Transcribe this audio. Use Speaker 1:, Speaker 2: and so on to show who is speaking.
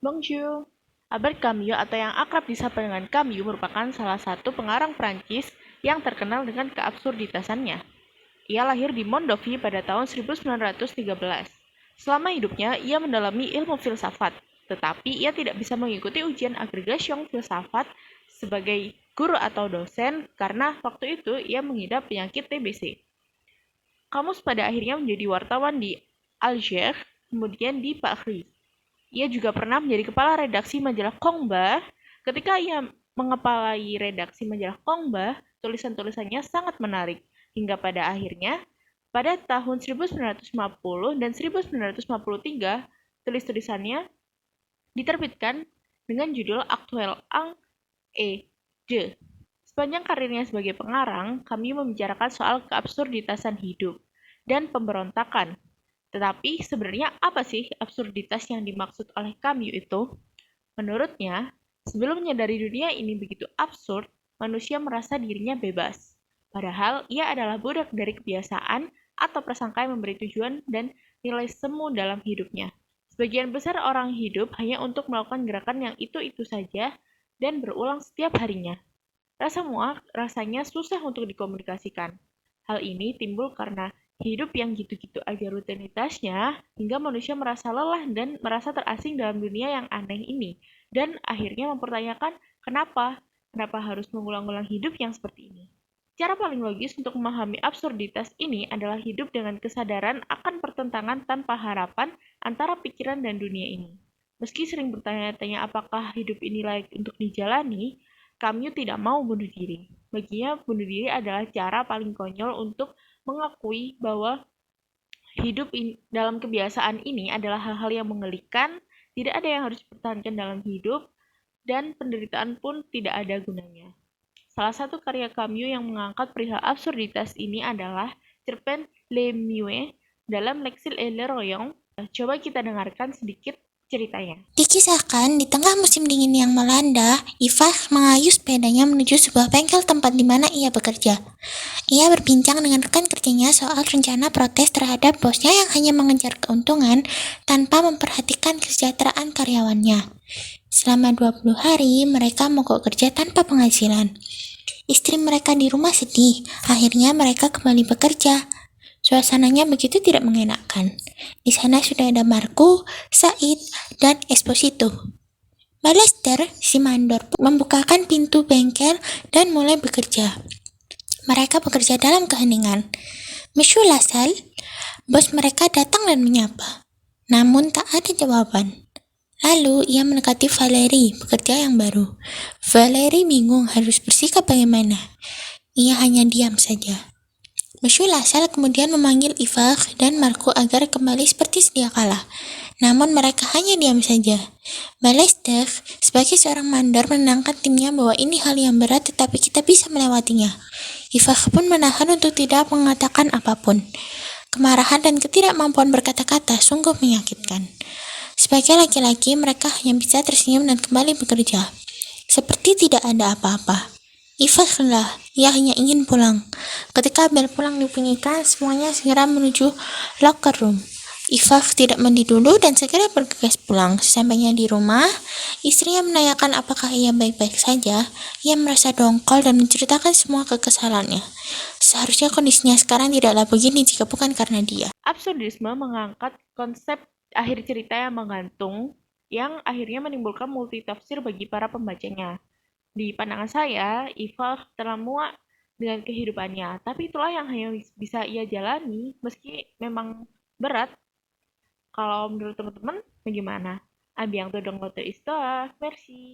Speaker 1: Bonjour. Albert Camus atau yang akrab disapa dengan Camus merupakan salah satu pengarang Prancis yang terkenal dengan keabsurditasannya. Ia lahir di Mondovì pada tahun 1913. Selama hidupnya, ia mendalami ilmu filsafat, tetapi ia tidak bisa mengikuti ujian agregation filsafat sebagai guru atau dosen karena waktu itu ia mengidap penyakit TBC. Camus pada akhirnya menjadi wartawan di Algiers, kemudian di Paris. Ia juga pernah menjadi kepala redaksi majalah Combat. Ketika ia mengepalai redaksi majalah Combat, tulisan-tulisannya sangat menarik. Hingga pada akhirnya, pada tahun 1950 dan 1953, tulis-tulisannya diterbitkan dengan judul Actuel Ang et de. Sepanjang karirnya sebagai pengarang, kami membicarakan soal keabsurditasan hidup dan pemberontakan. Tetapi sebenarnya apa sih absurditas yang dimaksud oleh Camus itu? Menurutnya, sebelum menyadari dunia ini begitu absurd, manusia merasa dirinya bebas. Padahal ia adalah budak dari kebiasaan atau prasangka yang memberi tujuan dan nilai semu dalam hidupnya. Sebagian besar orang hidup hanya untuk melakukan gerakan yang itu-itu saja dan berulang setiap harinya. Rasa muak rasanya susah untuk dikomunikasikan. Hal ini timbul karena hidup yang gitu-gitu aja rutinitasnya, hingga manusia merasa lelah dan merasa terasing dalam dunia yang aneh ini. Dan akhirnya mempertanyakan, kenapa harus mengulang-ulang hidup yang seperti ini? Cara paling logis untuk memahami absurditas ini adalah hidup dengan kesadaran akan pertentangan tanpa harapan antara pikiran dan dunia ini. Meski sering bertanya-tanya apakah hidup ini layak untuk dijalani, Camus tidak mau bunuh diri. Baginya, bunuh diri adalah cara paling konyol untuk mengakui bahwa hidup dalam kebiasaan ini adalah hal-hal yang mengerikan, tidak ada yang harus dipertahankan dalam hidup, dan penderitaan pun tidak ada gunanya. Salah satu karya Camus yang mengangkat perihal absurditas ini adalah Cerpen Les Muets dalam L'exil et le Royaume. Coba kita dengarkan sedikit ceritanya.
Speaker 2: Dikisahkan, di tengah musim dingin yang melanda, Iva mengayuh sepedanya menuju sebuah bengkel tempat di mana ia bekerja. Ia berbincang dengan rekan kerjanya soal rencana protes terhadap bosnya yang hanya mengejar keuntungan tanpa memperhatikan kesejahteraan karyawannya. Selama 20 hari, mereka mogok kerja tanpa penghasilan. Istri mereka di rumah sedih, akhirnya mereka kembali bekerja. Suasananya begitu tidak mengenakan. Di sana sudah ada Marco, Said, dan Esposito. Balester, si mandor, membukakan pintu bengkel dan mulai bekerja. Mereka bekerja dalam keheningan. Monsieur Lassalle, bos mereka datang dan menyapa. Namun tak ada jawaban. Lalu ia mendekati Valerie, pekerja yang baru. Valerie bingung harus bersikap bagaimana. Ia hanya diam saja. Monsieur Lassalle kemudian memanggil Ivar dan Marco agar kembali seperti sedia kala. Namun mereka hanya diam saja. Balester, sebagai seorang mandor, menenangkan timnya bahwa ini hal yang berat tetapi kita bisa melewatinya. Ivar pun menahan untuk tidak mengatakan apapun. Kemarahan dan ketidakmampuan berkata-kata sungguh menyakitkan. Sebagai laki-laki, mereka hanya bisa tersenyum dan kembali bekerja. Seperti tidak ada apa-apa. Ivar lelah, ia hanya ingin pulang. Ketika bel pulang dibunyikan, semuanya segera menuju locker room. Ivar tidak mandi dulu dan segera bergegas pulang. Sesampainya di rumah, istrinya menanyakan apakah ia baik-baik saja. Ia merasa dongkol dan menceritakan semua kekesalannya. Seharusnya kondisinya sekarang tidaklah begini jika bukan karena dia.
Speaker 1: Absurdisme mengangkat konsep akhir cerita yang menggantung, yang akhirnya menimbulkan multitafsir bagi para pembacanya. Di pandangan saya, Iva telah muak dengan kehidupannya, tapi itulah yang hanya bisa ia jalani, meski memang berat. Kalau menurut teman-teman, bagaimana? Abiang tudong lote istoa, merci.